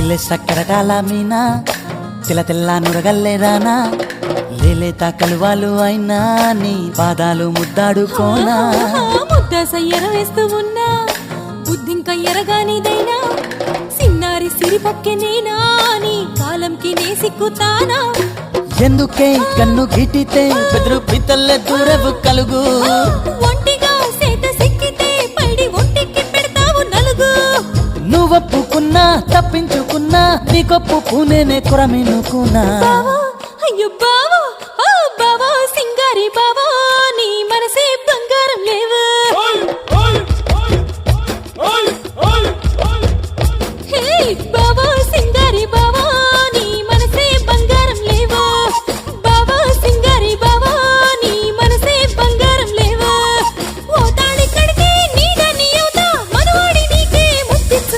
జిల్లె సక్కరటాల మీనా తెల్ల తెల్ల నురగల్లే రానా లేలేత కలువాలు అయినా నీ పాదాలు ముద్దాడుకోనా ముద్ద సయ్యర వేస్తూ ఉన్నా బుద్ధింక ఎరగానిదైనా సిన్నారి సిరిపక్కె నేనా నీ కాలంకి నే సిక్కుతానా ఎందుకే కన్ను గిటితే బెదురు పితల్లె దూరవు కలుగు ఒంటిగా సేత సిక్కితే పైడి ఒంటికి పెడతావు నలుగు నువ్వొప్పుకున్నా తప్పించుకున్నా నీకొప్పు పూనేనే కొరమినుకున్నా బావా అయ్యో బావా